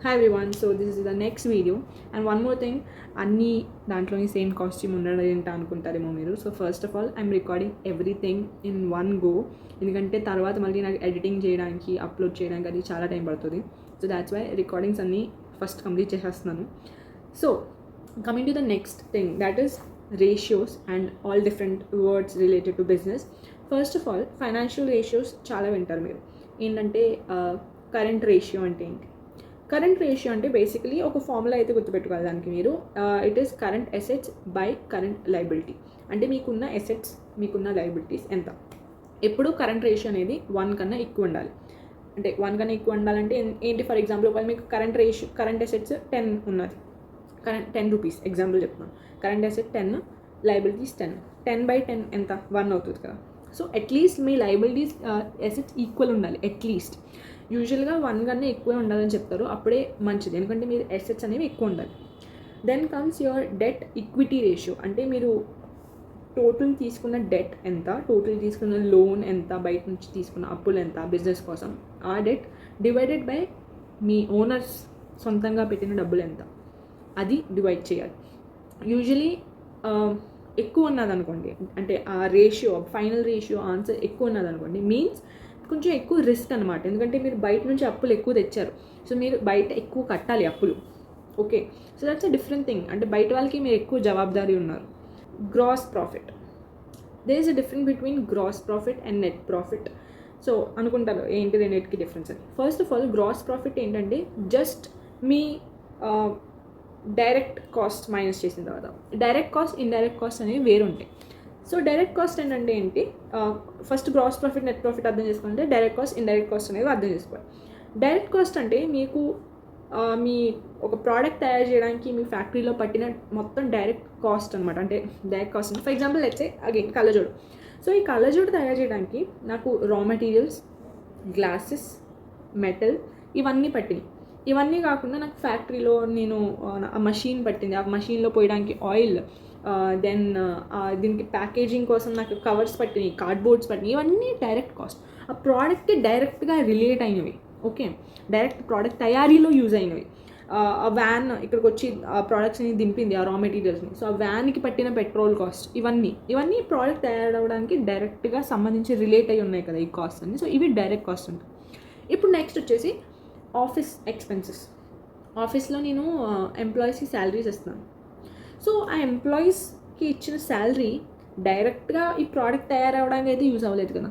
Hi everyone, so this is the next video and one more thing, అన్ని దాంట్లోని same costume ఉండడం ఏంటి అనుకుంటారేమో మీరు. So first of all I'm recording everything in one go, ఎందుకంటే తర్వాత మళ్ళీ నాకు ఎడిటింగ్ చేయడానికి అప్లోడ్ చేయడానికి అది చాలా టైం పడుతుంది. సో దాట్స్ వై రికార్డింగ్స్ అన్నీ ఫస్ట్ కంప్లీట్ చేసేస్తున్నాను. So coming to the next thing, that is ratios and all different words related to business. First of all financial ratios చాలా వింటారు మీరు. ఏంటంటే కరెంట్ రేషియో అంటే ఏంటి? కరెంట్ రేషియో అంటే basically ఒక ఫార్ములా అయితే గుర్తుపెట్టుకోవాలి దానికి మీరు. It is current assets by current liability. అంటే మీకున్న అసెట్స్ మీకున్న లయబిలిటీస్ ఎంత. ఎప్పుడు కరెంట్ రేషియో అనేది 1 కన్నా ఎక్కువ ఉండాలి. అంటే 1 కన్నా ఎక్కువ ఉండాలంటే ఏంటి? ఫర్ ఎగ్జాంపుల్ ఒకవేళ మీకు కరెంట్ అసెట్స్ 10 ఉన్నది, కరెంట్ 10 రూపీస్ ఎగ్జాంపుల్ చెప్తున్నాను. Current asset 10, liabilities 10. 10/10 ఎంత? 1 అవుతుంది కదా. సో అట్లీస్ట్ మీ లయబిలిటీస్ అసెట్స్ ఈక్వల్ ఉండాలి. అట్లీస్ట్ యూజువల్గా 1 కన్నా ఎక్కువే ఉండాలని చెప్తారు, అప్పుడే మంచిది, ఎందుకంటే మీరు అసెట్స్ అనేవి ఎక్కువ ఉండాలి. Then comes your debt equity ratio. అంటే మీరు టోటల్ తీసుకున్న డెట్ ఎంత, టోటల్ తీసుకున్న లోన్ ఎంత, బయట నుంచి తీసుకున్న అప్పులు ఎంత బిజినెస్ కోసం, ఆ debt divided by me owners సొంతంగా పెట్టిన డబ్బులు ఎంత, అది డివైడ్ చేయాలి. యూజువలీ ఎక్కువ ఉన్నదనుకోండి, అంటే ఆ రేషియో ఫైనల్ రేషియో ఆన్సర్ ఎక్కువ ఉన్నదనుకోండి, మీన్స్ కొంచెం ఎక్కువ రిస్క్ అనమాట. ఎందుకంటే మీరు బయట నుంచి అప్పులు ఎక్కువ తెచ్చారు, సో మీరు బయట ఎక్కువ కట్టాలి అప్పులు. Okay, so that's a different thing. అంటే బయట వాళ్ళకి మీరు ఎక్కువ జవాబుదారీ ఉన్నారు. Gross profit, there is a difference between gross profit and net profit. So అనుకుంటారు ఏంటి రెండింటికి డిఫరెన్స్ అని. First of all gross profit ఏంటంటే జస్ట్ మీ డైరెక్ట్ కాస్ట్ మైనస్ చేసిన తర్వాత. డైరెక్ట్ కాస్ట్, ఇండైరెక్ట్ కాస్ట్ అనేవి వేరు ఉంటాయి. సో డైరెక్ట్ కాస్ట్ ఏంటంటే ఏంటి? First gross profit net profit అర్థం చేసుకుంటే డైరెక్ట్ కాస్ట్ ఇండైరెక్ట్ కాస్ట్ అనేది అర్థం చేసుకోవాలి. డైరెక్ట్ కాస్ట్ అంటే మీకు మీ ఒక ప్రోడక్ట్ తయారు చేయడానికి మీ ఫ్యాక్టరీలో పట్టిన మొత్తం డైరెక్ట్ కాస్ట్ అనమాట. అంటే డైరెక్ట్ కాస్ట్ అంటే for example let's say again కళ్ళజోడు. సో ఈ కళ్ళజోడు తయారు చేయడానికి నాకు రా మెటీరియల్స్, గ్లాసెస్, మెటల్ ఇవన్నీ పట్టినాయి. ఇవన్నీ కాకుండా నాకు ఫ్యాక్టరీలో నేను ఆ మషీన్ పట్టింది, ఆ మషీన్లో పోయడానికి ఆయిల్, దెన్ దీనికి ప్యాకేజింగ్ కోసం నాకు కవర్స్ పట్టినాయి, కార్డ్బోర్డ్స్ పట్టినాయి. ఇవన్నీ డైరెక్ట్ కాస్ట్, ఆ ప్రోడక్ట్కి డైరెక్ట్గా రిలేట్ అయినవి. ఓకే, డైరెక్ట్ ప్రోడక్ట్ తయారీలో యూజ్ అయినవి. ఆ వ్యాన్ ఇక్కడికి వచ్చి ఆ ప్రోడక్ట్స్ని దింపింది, ఆ రా మెటీరియల్స్ని. సో ఆ వ్యాన్కి పట్టిన పెట్రోల్ కాస్ట్, ఇవన్నీ ప్రోడక్ట్ తయారవడానికి డైరెక్ట్గా సంబంధించి రిలేట్ అయి ఉన్నాయి కదా ఈ కాస్ట్ అన్ని. సో ఇవి డైరెక్ట్ కాస్ట్ ఉంటాయి. ఇప్పుడు నెక్స్ట్ వచ్చేసి ఆఫీస్ ఎక్స్పెన్సెస్. ఆఫీస్లో నేను ఎంప్లాయీస్కి శాలరీస్ ఇస్తున్నాను. సో ఆ ఎంప్లాయీస్కి ఇచ్చిన శాలరీ డైరెక్ట్గా ఈ ప్రోడక్ట్ తయారవడానికి అయితే యూజ్ అవ్వలేదు కదా.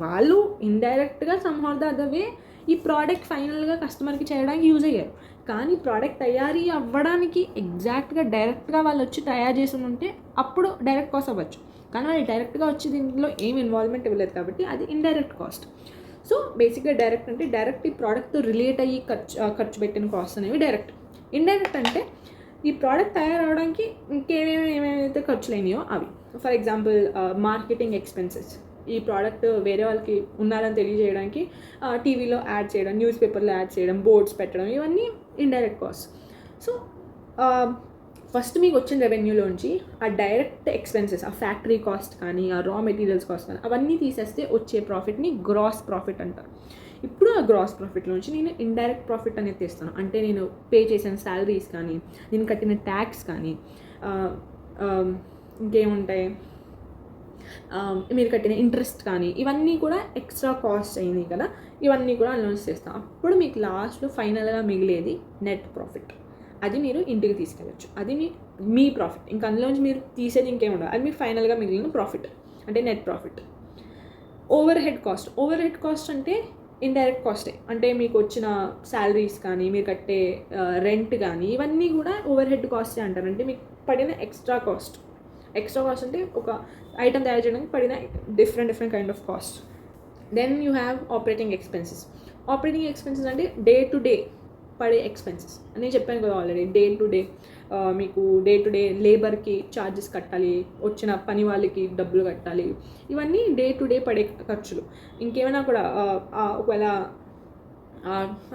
వాళ్ళు ఇండైరెక్ట్గా సమ్హౌ ద అదర్ వే ఈ ప్రోడక్ట్ ఫైనల్గా కస్టమర్కి చేయడానికి యూజ్ అయ్యారు. కానీ ప్రోడక్ట్ తయారీ అవ్వడానికి ఎగ్జాక్ట్గా డైరెక్ట్గా వాళ్ళు వచ్చి తయారు చేసి ఉంటే అప్పుడు డైరెక్ట్ కాస్ట్ అవ్వచ్చు. కానీ వాళ్ళు డైరెక్ట్గా వచ్చి దీంట్లో ఏం ఇన్వాల్వ్మెంట్ ఇవ్వలేదు కాబట్టి అది ఇండైరెక్ట్ కాస్ట్. సో బేసిక్గా డైరెక్ట్ అంటే డైరెక్ట్ ఈ ప్రోడక్ట్తో రిలేట్ అయ్యి ఖర్చు పెట్టిన కాస్ట్ అనేవి డైరెక్ట్. ఇండైరెక్ట్ అంటే ఈ ప్రోడక్ట్ తయారవడానికి ఏమేమైతే ఖర్చులు అయినాయో అవి. For example marketing expenses. ఈ ప్రోడక్ట్ వేరే వాళ్ళకి ఉన్నారని తెలియజేయడానికి టీవీలో యాడ్ చేయడం, న్యూస్ పేపర్లో యాడ్ చేయడం, బోర్డ్స్ పెట్టడం, ఇవన్నీ ఇండైరెక్ట్ కాస్ట్. సో ఫస్ట్ మీకు వచ్చిన రెవెన్యూలోంచి ఆ డైరెక్ట్ ఎక్స్పెన్సెస్, ఆ ఫ్యాక్టరీ కాస్ట్ కానీ, ఆ రా మెటీరియల్స్ కాస్ట్ కానీ అవన్నీ తీసేస్తే వచ్చే ప్రాఫిట్ని గ్రాస్ ప్రాఫిట్ అంటారు. ఇప్పుడు ఆ గ్రాస్ ప్రాఫిట్లోంచి నేను ఇండైరెక్ట్ ప్రాఫిట్ అనేది తీస్తాను. అంటే నేను పే చేసిన శాలరీస్ కానీ, నేను కట్టిన ట్యాక్స్ కానీ, ఇంకేముంటాయి, మీరు కట్టిన ఇంట్రెస్ట్ కానీ, ఇవన్నీ కూడా ఎక్స్ట్రా కాస్ట్ అయినాయి కదా, ఇవన్నీ కూడా అనౌన్స్ చేస్తాను. అప్పుడు మీకు లాస్ట్లో ఫైనల్గా మిగిలేది నెట్ ప్రాఫిట్. అది మీరు ఇంటికి తీసుకెళ్ళచ్చు, అది మీ ప్రాఫిట్. ఇంకా అందులోంచి మీరు తీసేది ఇంకేముండదు, అది మీకు ఫైనల్గా మిగిలిన ప్రాఫిట్ అంటే net profit. Over head cost అంటే ఇండైరెక్ట్ కాస్టే. అంటే మీకు వచ్చిన శాలరీస్ కానీ, మీరు కట్టే రెంట్ కానీ, ఇవన్నీ కూడా ఓవర్ హెడ్ కాస్టే అంటారు. అంటే మీకు పడిన ఎక్స్ట్రా కాస్ట్ అంటే ఒక ఐటమ్ తయారు చేయడానికి పడిన different kind of cost. Then you have operating expenses అంటే డే టు డే పడే ఎక్స్పెన్సెస్ అని చెప్పాను కదా ఆల్రెడీ. డే టు డే లేబర్కి ఛార్జెస్ కట్టాలి, వచ్చిన పని వాళ్ళకి డబ్బులు కట్టాలి, ఇవన్నీ డే టు డే పడే ఖర్చులు. ఇంకేమైనా కూడా ఒకవేళ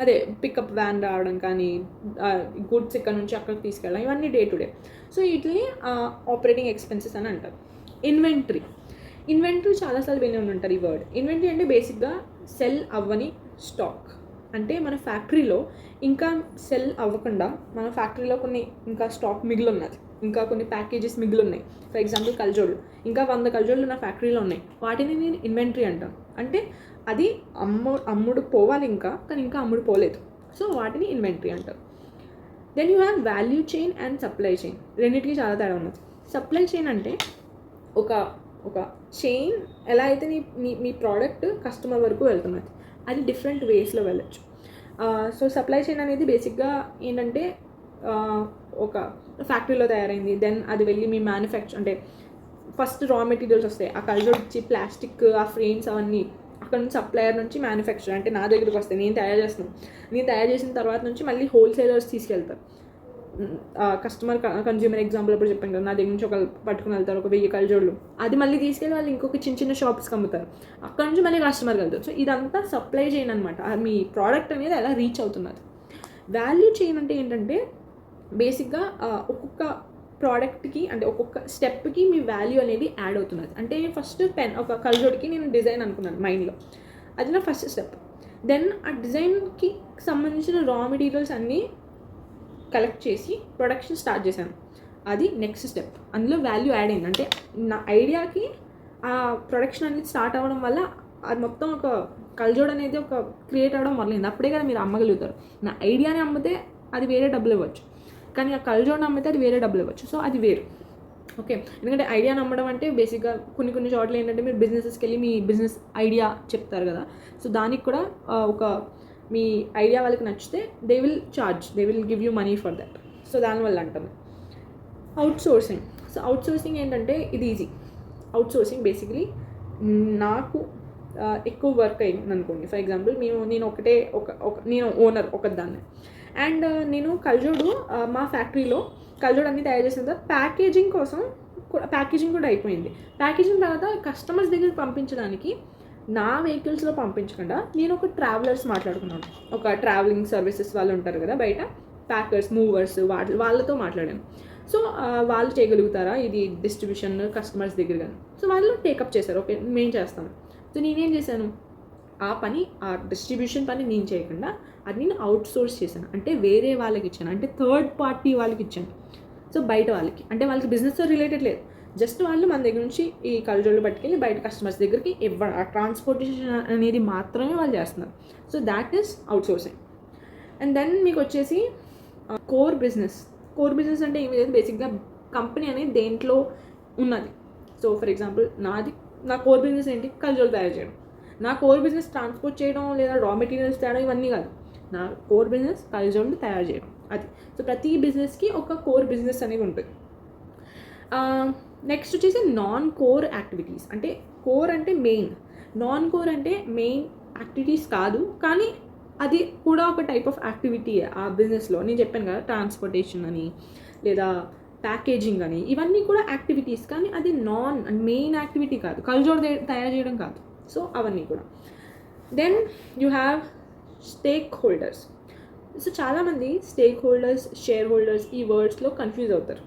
అదే పికప్ వ్యాన్ రావడం కానీ, గుడ్స్ ఇక్కడ నుంచి అక్కడికి తీసుకెళ్ళడం, ఇవన్నీ డే టు డే. సో వీటిని ఆపరేటింగ్ ఎక్స్పెన్సెస్ అని అంటారు. ఇన్వెంటరీ చాలాసార్లు వినే ఉంటారు ఈ వర్డ్. ఇన్వెంటరీ అంటే బేసిక్గా సెల్ అవ్వని స్టాక్. అంటే మన ఫ్యాక్టరీలో ఇంకా సెల్ అవ్వకుండా మన ఫ్యాక్టరీలో కొన్ని ఇంకా స్టాక్ మిగిలి ఉన్నది, ఇంకా కొన్ని ప్యాకేజెస్ మిగిలి ఉన్నాయి. ఫర్ ఎగ్జాంపుల్ కల్జోళ్ళు, ఇంకా 100 కల్జోళ్ళు నా ఫ్యాక్టరీలో ఉన్నాయి, వాటిని నేను ఇన్వెంటరీ అంటాను. అంటే అది అమ్ముడు పోవాలి ఇంకా, కానీ ఇంకా అమ్ముడు పోలేదు, సో వాటిని ఇన్వెంటరీ అంటారు. Then you have value chain and supply chain. రెండింటికి చాలా తేడా ఉన్నది. సప్లై చైన్ అంటే ఒక చైన్ ఎలా అయితే మీ ప్రోడక్ట్ కస్టమర్ వరకు వెళ్తున్నది, అది డిఫరెంట్ వేస్లో వెళ్ళచ్చు. సో సప్లై చైన్ అనేది బేసిక్గా ఏంటంటే ఒక ఫ్యాక్టరీలో తయారైంది, దెన్ అది వెళ్ళి మీ మ్యానుఫ్యాక్చర్ అంటే ఫస్ట్ రా మెటీరియల్స్ వస్తాయి, ఆ కల్జోడ్ వచ్చి ప్లాస్టిక్, ఆ ఫ్రేమ్స్ అవన్నీ అక్కడ నుంచి సప్లయర్ నుంచి మ్యానుఫ్యాక్చర్ అంటే నా దగ్గరికి వస్తాయి, నేను తయారు చేస్తున్నాను. నేను తయారు చేసిన తర్వాత నుంచి మళ్ళీ హోల్సేలర్స్ తీసుకెళ్తారు. కస్టమర్ కన్జ్యూమర్ ఎగ్జాంపుల్ అప్పుడు చెప్పాను కదా, నా దగ్గర నుంచి ఒక పట్టుకుని వెళ్తారు ఒక 1000 కల్జోళ్ళు, అది మళ్ళీ తీసుకెళ్ళి వాళ్ళు ఇంకొక చిన్న షాప్స్కి అమ్ముతారు, అక్కడ నుంచి మళ్ళీ కస్టమర్కి వెళ్తారు. సో ఇదంతా సప్లై చైన్ అనమాట. మీ ప్రోడక్ట్ అనేది ఎలా రీచ్ అవుతున్నది. వాల్యూ చైన్ అంటే ఏంటంటే బేసిక్గా ఒక్కొక్క ప్రోడక్ట్కి అంటే ఒక్కొక్క స్టెప్కి మీ వాల్యూ అనేది యాడ్ అవుతున్నది. అంటే ఫస్ట్ ఒక కల్జోడ్కి నేను డిజైన్ అనుకున్నాను మైండ్లో, అది నా ఫస్ట్ స్టెప్. దెన్ ఆ డిజైన్కి సంబంధించిన రా మెటీరియల్స్ అన్నీ కలెక్ట్ చేసి ప్రొడక్షన్ స్టార్ట్ చేశాను, అది నెక్స్ట్ స్టెప్. అందులో వాల్యూ యాడ్ అయింది. అంటే నా ఐడియాకి ఆ ప్రొడక్షన్ అనేది స్టార్ట్ అవ్వడం వల్ల అది మొత్తం ఒక కల్జోడ్ అనేది ఒక క్రియేట్ అవ్వడం మొదలైంది. అప్పుడే కదా మీరు అమ్మగలుగుతారు. నా ఐడియాని అమ్మితే అది వేరే డబ్బులు ఇవ్వచ్చు, కానీ ఆ కల్జోడ్ని అమ్మితే అది వేరే డబ్బులు ఇవ్వచ్చు. సో అది వేరు. ఓకే, ఎందుకంటే ఐడియా నమ్మడం అంటే బేసిక్గా కొన్ని చోట్ల ఏంటంటే మీరు బిజినెసెస్కి వెళ్ళి మీ బిజినెస్ ఐడియా చెప్తారు కదా, సో దానికి కూడా ఒక మీ ఐడియా వాళ్ళకి నచ్చితే they will give you money for that. So దానివల్ల అంటాను అవుట్సోర్సింగ్. సో అవుట్సోర్సింగ్ ఏంటంటే ఇది ఈజీ. అవుట్సోర్సింగ్ బేసికలీ నాకు ఎక్కువ వర్క్ అయింది అనుకోండి. ఫర్ ఎగ్జాంపుల్ నేను ఓనర్ ఒకదాన్ని, అండ్ నేను కల్జోడు మా ఫ్యాక్టరీలో కల్జోడ్ అన్నీ తయారు చేసిన తర్వాత ప్యాకేజింగ్ కూడా అయిపోయింది. ప్యాకేజింగ్ తర్వాత కస్టమర్స్ దగ్గరికి పంపించడానికి నా వెహికల్స్లో పంపించకుండా నేను ఒక ట్రావెలర్స్ మాట్లాడుకున్నాను. ఒక ట్రావెలింగ్ సర్వీసెస్ వాళ్ళు ఉంటారు కదా బయట, ప్యాకర్స్, మూవర్స్, వాళ్ళతో మాట్లాడాను. సో వాళ్ళు చేయగలుగుతారా ఇది డిస్ట్రిబ్యూషన్ కస్టమర్స్ దగ్గర కానీ. సో వాళ్ళు టేకప్ చేశారు, ఓకే మేము చేస్తాము. సో నేనేం చేశాను, ఆ డిస్ట్రిబ్యూషన్ పని నేను చేయకుండా అది నేను అవుట్సోర్స్ చేశాను. అంటే వేరే వాళ్ళకి ఇచ్చాను, అంటే థర్డ్ పార్టీ వాళ్ళకి ఇచ్చాను. సో బయట వాళ్ళకి, అంటే వాళ్ళకి బిజినెస్తో రిలేటెడ్ లేదు, జస్ట్ వాళ్ళు మన దగ్గర నుంచి ఈ కల్జోళ్ళు పట్టుకెళ్ళి బయట కస్టమర్స్ దగ్గరికి ఇవ్వడం, ఆ ట్రాన్స్పోర్టేషన్ అనేది మాత్రమే వాళ్ళు చేస్తున్నారు. So that is outsourcing. And then మీకు వచ్చేసి కోర్ బిజినెస్ అంటే ఏమి లేదు, బేసిక్గా కంపెనీ అనేది దేంట్లో ఉన్నది. సో ఫర్ ఎగ్జాంపుల్ నా కోర్ బిజినెస్ ఏంటి, కల్జోళ్ళు తయారు చేయడం. నా కోర్ బిజినెస్ ట్రాన్స్పోర్ట్ చేయడం లేదా రా మెటీరియల్స్ తేడం ఇవన్నీ కాదు. నా కోర్ బిజినెస్ కల్జోళ్ళు తయారు చేయడం, అది. సో ప్రతి బిజినెస్కి ఒక కోర్ బిజినెస్ అనేది ఉంటుంది. నెక్స్ట్ వచ్చేసి నాన్ కోర్ యాక్టివిటీస్. అంటే కోర్ అంటే మెయిన్, నాన్ కోర్ అంటే మెయిన్ యాక్టివిటీస్ కాదు, కానీ అది కూడా ఒక టైప్ ఆఫ్ యాక్టివిటీ ఆ బిజినెస్లో. నేను చెప్పాను కదా ట్రాన్స్పోర్టేషన్ అని లేదా ప్యాకేజింగ్ అని, ఇవన్నీ కూడా యాక్టివిటీస్, కానీ అది మెయిన్ యాక్టివిటీ కాదు, కల్జోడ్ తయారు చేయడం కాదు. సో అవన్నీ కూడా. Then you have stakeholders. So చాలామంది స్టేక్ హోల్డర్స్, షేర్ హోల్డర్స్ ఈ వర్డ్స్లో కన్ఫ్యూజ్ అవుతారు.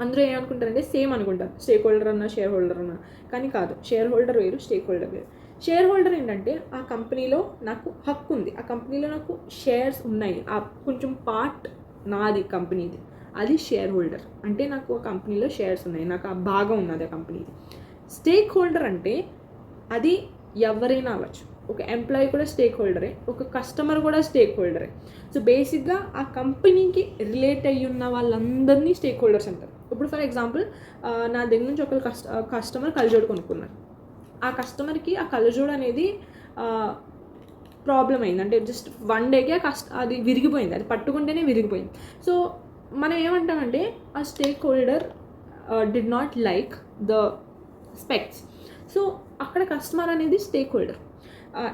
అందరూ ఏమనుకుంటారంటే సేమ్ అనుకుంటారు, స్టేక్ హోల్డర్ అన్నా షేర్ హోల్డర్ అన్నా, కానీ కాదు. షేర్ హోల్డర్ వేరు, స్టేక్ హోల్డర్ వేరు. షేర్ హోల్డర్ ఏంటంటే ఆ కంపెనీలో నాకు హక్కు ఉంది, ఆ కంపెనీలో నాకు షేర్స్ ఉన్నాయి, ఆ కొంచెం పార్ట్ నాది కంపెనీది, అది షేర్ హోల్డర్. అంటే నాకు ఆ కంపెనీలో షేర్స్ ఉన్నాయి, నాకు ఆ భాగం ఉన్నది ఆ కంపెనీది. స్టేక్ హోల్డర్ అంటే అది ఎవరైనా అవ్వచ్చు, ఒక ఎంప్లాయీ కూడా స్టేక్ హోల్డరే, ఒక కస్టమర్ కూడా స్టేక్ హోల్డరే. సో బేసిక్గా ఆ కంపెనీకి రిలేట్ అయ్యి ఉన్న వాళ్ళందరినీ స్టేక్ హోల్డర్స్ అంటారు. ఇప్పుడు ఫర్ ఎగ్జాంపుల్ నా దగ్గర నుంచి ఒక కస్టమర్ కల్జోడ్ కొనుక్కున్నారు. ఆ కస్టమర్కి ఆ కల్జోడ్ అనేది ప్రాబ్లం అయింది, అంటే జస్ట్ 1 డేకే అది విరిగిపోయింది, అది పట్టుకుంటేనే విరిగిపోయింది. సో మనం ఏమంటామంటే ఆ stake holder did not like the specs. So అక్కడ కస్టమర్ అనేది స్టేక్ హోల్డర్,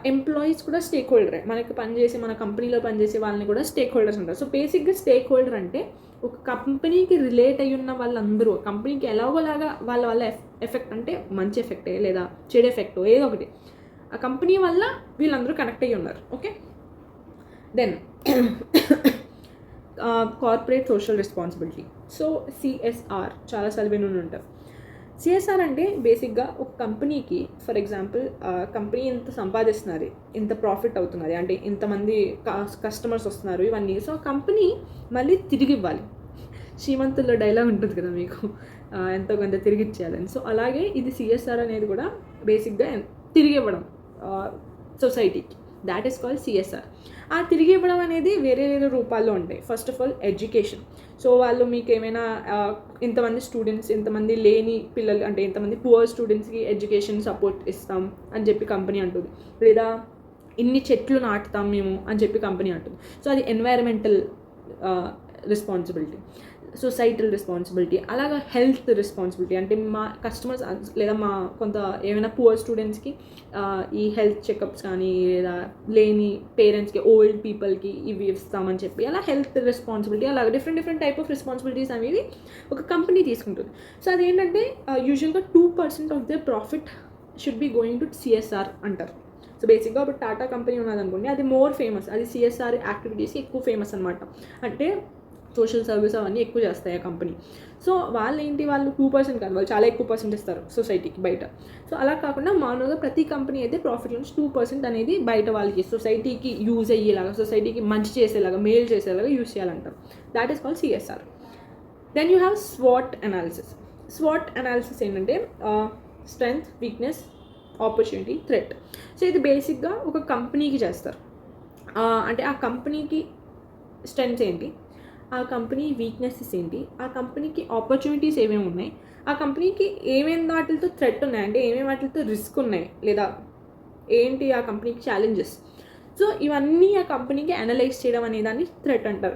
ఎంప్లాయీస్ కూడా స్టేక్ హోల్డరే, మనకి పనిచేసే మన కంపెనీలో పనిచేసే వాళ్ళని కూడా స్టేక్ హోల్డర్స్ అంటారు. సో బేసిక్గా స్టేక్ హోల్డర్ అంటే ఒక కంపెనీకి రిలేట్ అయ్యి ఉన్న వాళ్ళందరూ, కంపెనీకి ఎలాగోలాగా వాళ్ళ ఎఫెక్ట్, అంటే మంచి ఎఫెక్టే లేదా చెడు ఎఫెక్ట్ ఏదో ఒకటి, ఆ కంపెనీ వల్ల వీళ్ళందరూ కనెక్ట్ అయ్యి ఉన్నారు. Okay, then corporate social responsibility. So CSR చాలాసార్లు విని ఉంటారు. సిఎస్ఆర్ అంటే బేసిక్గా ఒక కంపెనీకి, ఫర్ ఎగ్జాంపుల్ కంపెనీ ఇంత సంపాదిస్తున్నారు, ఇంత ప్రాఫిట్ అవుతున్నది, అంటే ఇంతమంది కస్టమర్స్ వస్తున్నారు ఇవన్నీ, సో కంపెనీ మళ్ళీ తిరిగి ఇవ్వాలి. శ్రీమంతుల్లో డైలాగ్ ఉంటుంది కదా మీకు, ఎంతో కొంత తిరిగి ఇచ్చేయాలని. సో అలాగే ఇది సిఎస్ఆర్ అనేది కూడా బేసిక్గా తిరిగి ఇవ్వడం సొసైటీకి, దాట్ ఈస్ కాల్డ్ సిఎస్ఆర్. ఆ తిరిగి ఇవ్వడం అనేది వేరే వేరే రూపాల్లో ఉంటాయి. First of all education. So వాళ్ళు మీకు ఏమైనా ఇంతమంది స్టూడెంట్స్, ఇంతమంది లేని పిల్లలు, అంటే ఇంతమంది పువర్ స్టూడెంట్స్కి ఎడ్యుకేషన్ సపోర్ట్ ఇస్తాం అని చెప్పి కంపెనీ అంటుంది, లేదా ఇన్ని చెట్లు నాటుతాం మేము అని చెప్పి కంపెనీ అంటుంది. సో అది ఎన్వైరన్మెంటల్ రెస్పాన్సిబిలిటీ, సొసైటల్ రెస్పాన్సిబిలిటీ. అలాగా హెల్త్ రెస్పాన్సిబిలిటీ, అంటే మా కస్టమర్స్ లేదా మా కొంత ఏమైనా పువర్ స్టూడెంట్స్కి ఈ హెల్త్ చెకప్స్ కానీ, లేదా లేని పేరెంట్స్కి, ఓల్డ్ పీపుల్కి ఇవి ఇస్తామని చెప్పి, అలా హెల్త్ రెస్పాన్సిబిలిటీ, అలాగే డిఫరెంట్ టైప్ ఆఫ్ రెస్పాన్సిబిలిటీస్ అనేవి ఒక కంపెనీ తీసుకుంటుంది. సో అదేంటంటే యూజువల్గా 2% of the profit should be going to CSR అంటారు. సో బేసిక్గా ఇప్పుడు టాటా కంపెనీ ఉన్నదనుకోండి, అది మోర్ ఫేమస్, అది సిఎస్ఆర్ యాక్టివిటీస్కి ఎక్కువ ఫేమస్ అనమాట. అంటే సోషల్ సర్వీస్ అవన్నీ ఎక్కువ చేస్తాయి ఆ కంపెనీ. సో వాళ్ళు 2% కాదు, వాళ్ళు చాలా ఎక్కువ పర్సెంట్ ఇస్తారు సొసైటీకి బయట. సో అలా కాకుండా మామూలుగా ప్రతి కంపెనీ అయితే ప్రాఫిట్ నుంచి 2% అనేది బయట వాళ్ళకి, సొసైటీకి యూజ్ అయ్యేలాగా, సొసైటీకి మంచి చేసేలాగా, మేలు చేసేలాగా యూజ్ చేయాలంటారు. That is called CSR. Then you have swat analysis. Swat analysis ఏంటంటే strength, weakness, opportunity, threat. So ఇది బేసిక్గా ఒక కంపెనీకి చేస్తారు. అంటే ఆ కంపెనీకి స్ట్రెంగ్త్స్ ఏంటి, ఆ కంపెనీ వీక్నెసెస్ ఏంటి, ఆ కంపెనీకి ఆపర్చునిటీస్ ఏమేమి ఉన్నాయి, ఆ కంపెనీకి ఏమేమి వాటితో థ్రెట్ ఉన్నాయి, అంటే ఏమేమి వాటితో రిస్క్ ఉన్నాయి, లేదా ఏంటి ఆ కంపెనీకి ఛాలెంజెస్. సో ఇవన్నీ ఆ కంపెనీకి అనలైజ్ చేయడం అనే దాన్ని థ్రెట్ అంటారు,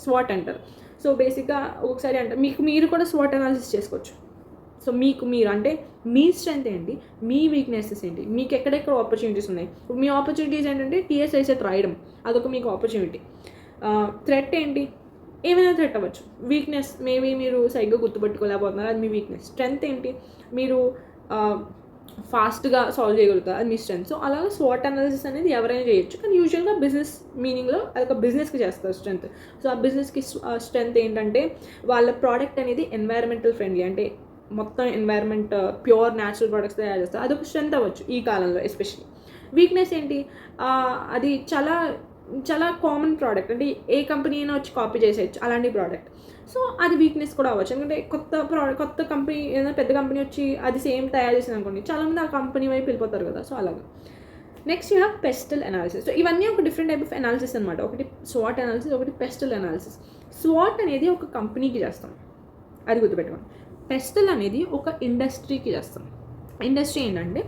స్వాట్ అంటారు. సో బేసిక్గా ఒకసారి అంటే మీరు కూడా స్వాట్ అనాలిసిస్ చేసుకోవచ్చు. సో మీరు అంటే మీ స్ట్రెంత్ ఏంటి, మీ వీక్నెసెస్ ఏంటి, మీకు ఎక్కడెక్కడ ఆపర్చునిటీస్ ఉన్నాయి. మీ ఆపర్చునిటీస్ ఏంటంటే టీఎస్ఐసెట్ రాయడం, అదొక మీకు ఆపర్చునిటీ. థ్రెట్ ఏంటి, ఏమైనా థ్రెట్ అవ్వచ్చు. వీక్నెస్ మేబీ మీరు సరిగ్గా గుర్తుపట్టుకోలేకపోతున్నారు, అది మీ వీక్నెస్. స్ట్రెంత్ ఏంటి, మీరు ఫాస్ట్గా సాల్వ్ చేయగలుగుతారు, అది మీ స్ట్రెంత్. సో అలాగే స్వాట్ అనాలిసిస్ అనేది ఎవరైనా చేయొచ్చు, కానీ యూజువల్గా బిజినెస్ మీనింగ్లో అదొక బిజినెస్కి చేస్తారు స్ట్రెంత్. సో ఆ బిజినెస్కి స్ట్రెంత్ ఏంటంటే వాళ్ళ ప్రోడక్ట్ అనేది ఎన్వైరన్మెంటల్ ఫ్రెండ్లీ, అంటే మొత్తం ఎన్వైరన్మెంట్ ప్యూర్ న్యాచురల్ ప్రొడక్ట్స్ తయారు చేస్తారు, అదొక స్ట్రెంత్ అవ్వచ్చు ఈ కాలంలో ఎస్పెషల్లీ. వీక్నెస్ ఏంటి, అది చాలా కామన్ ప్రోడక్ట్, అంటే ఏ కంపెనీ అయినా వచ్చి కాపీ చేసేయచ్చు అలాంటి ప్రోడక్ట్. సో అది వీక్నెస్ కూడా అవ్వచ్చు, ఎందుకంటే కొత్త కంపెనీ, ఏదైనా పెద్ద కంపెనీ వచ్చి అది సేమ్ తయారు చేసింది అనుకోండి, చాలామంది ఆ కంపెనీ వైపు వెళ్ళిపోతారు కదా. సో అలాగా. Next you have PESTEL analysis. So ఇవన్నీ ఒక డిఫరెంట్ టైప్ ఆఫ్ అనాలిసిస్ అనమాట. ఒకటి స్వాట్ అనాలిసిస్, ఒకటి పెస్టల్ అనాలిసిస్. స్వాట్ అనేది ఒక కంపెనీకి చేస్తాం, అది గుర్తుపెట్టుకోండి. పెస్టల్ అనేది ఒక ఇండస్ట్రీకి చేస్తాం. ఇండస్ట్రీ ఏంటంటే,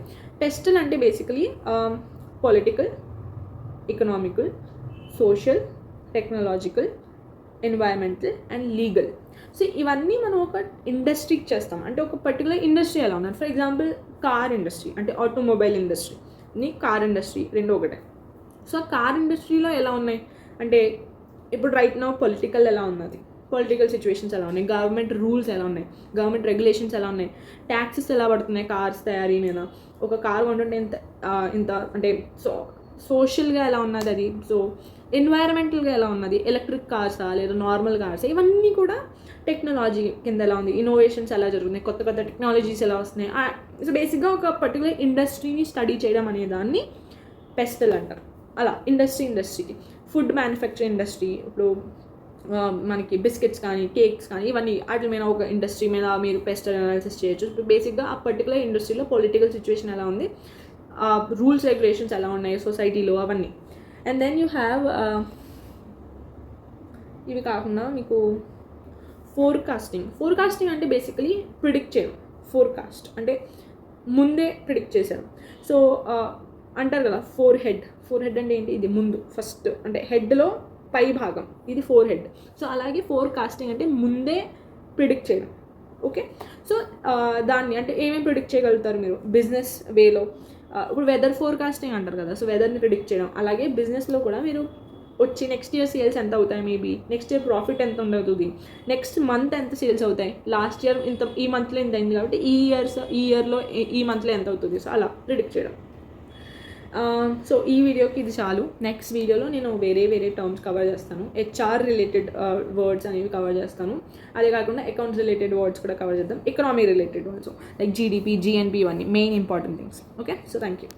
పెస్టల్ అంటే basically political, economical, social, technological, environmental and legal. So ఇవన్నీ మనం ఒక ఇండస్ట్రీకి చేస్తాం. అంటే ఒక పర్టికులర్ ఇండస్ట్రీ ఎలా ఉన్నారు, ఫర్ ఎగ్జాంపుల్ కార్ ఇండస్ట్రీ, అంటే ఆటోమొబైల్ ఇండస్ట్రీ, కార్ ఇండస్ట్రీ రెండు ఒకటే. సో కార్ ఇండస్ట్రీలో ఎలా ఉన్నాయి అంటే, ఇప్పుడు రైట్ నౌ పొలిటికల్ ఎలా ఉన్నది, పొలిటికల్ సిచ్యువేషన్స్ ఎలా ఉన్నాయి, గవర్నమెంట్ రూల్స్ ఎలా ఉన్నాయి, గవర్నమెంట్ రెగ్యులేషన్స్ ఎలా ఉన్నాయి, ట్యాక్సెస్ ఎలా పడుతున్నాయి కార్స్ తయారీ మీద, ఒక కార్ కొంటుంటే ఇంత అంటే సోషల్గా ఎలా ఉన్నది అది, సో ఎన్వైరన్మెంటల్గా ఎలా ఉన్నది, ఎలక్ట్రిక్ కార్సా లేదా నార్మల్ కార్సా, ఇవన్నీ కూడా టెక్నాలజీ కింద ఎలా ఉంది, ఇన్నోవేషన్స్ ఎలా జరుగుతున్నాయి, కొత్త టెక్నాలజీస్ ఎలా వస్తున్నాయి. సో బేసిక్గా ఒక పర్టికులర్ ఇండస్ట్రీని స్టడీ చేయడం అనే దాన్ని పెస్టల్ అంటారు. అలా ఇండస్ట్రీకి ఫుడ్ మ్యానుఫ్యాక్చరింగ్ ఇండస్ట్రీ, ఇప్పుడు మనకి బిస్కెట్స్ కానీ, కేక్స్ కానీ, ఇవన్నీ వాటి మీద ఒక ఇండస్ట్రీ మీద మీరు పెస్టల్ అనాలిసిస్ చేయొచ్చు. బేసిక్గా ఆ పర్టికులర్ ఇండస్ట్రీలో పొలిటికల్ సిచ్యువేషన్ ఎలా ఉంది, రూల్స్ రెగ్యులేషన్స్ ఎలా ఉన్నాయి సొసైటీలో, అవన్నీ. అండ్ దెన్ యూ హ్యావ్ ఇవి కాకుండా మీకు ఫోర్కాస్టింగ్ అంటే బేసికలీ ప్రిడిక్ట్ చేయడం. ఫోర్కాస్ట్ అంటే ముందే ప్రిడిక్ట్ చేశారు. సో అంటారు కదా ఫోర్ హెడ్ అంటే ఏంటి, ఇది ముందు ఫస్ట్, అంటే హెడ్లో పై భాగం, ఇది ఫోర్ హెడ్. సో అలాగే ఫోర్కాస్టింగ్ అంటే ముందే ప్రిడిక్ట్ చేయడం. ఓకే, సో దాన్ని అంటే ఏమేమి ప్రిడిక్ట్ చేయగలుగుతారు మీరు బిజినెస్ వేలో. ఇప్పుడు వెదర్ ఫోర్కాస్టింగ్ అంటారు కదా, సో వెదర్ని ప్రిడిక్ట్ చేయడం. అలాగే బిజినెస్లో కూడా మీరు వచ్చి నెక్స్ట్ ఇయర్ సేల్స్ ఎంత అవుతాయి, మేబీ నెక్స్ట్ ఇయర్ ప్రాఫిట్ ఎంత ఉండవుతుంది, నెక్స్ట్ మంత్ ఎంత సేల్స్ అవుతాయి, లాస్ట్ ఇయర్ ఇంత, ఈ మంత్లో ఇంత అయింది కాబట్టి ఈ ఇయర్లో ఈ మంత్లో ఎంత అవుతుంది, సో అలా ప్రిడిక్ట్ చేయడం. సో ఈ వీడియోకి ఇది చాలు. నెక్స్ట్ వీడియోలో నేను వేరే టర్మ్స్ కవర్ చేస్తాను. హెచ్ఆర్ రిలేటెడ్ వర్డ్స్ అనేవి కవర్ చేస్తాను. అదే కాకుండా అకౌంట్స్ రిలేటెడ్ వర్డ్స్ కూడా కవర్ చేద్దాం. Economy related words like GDP, GNP, ఇవన్నీ main important things. Okay, so thank you.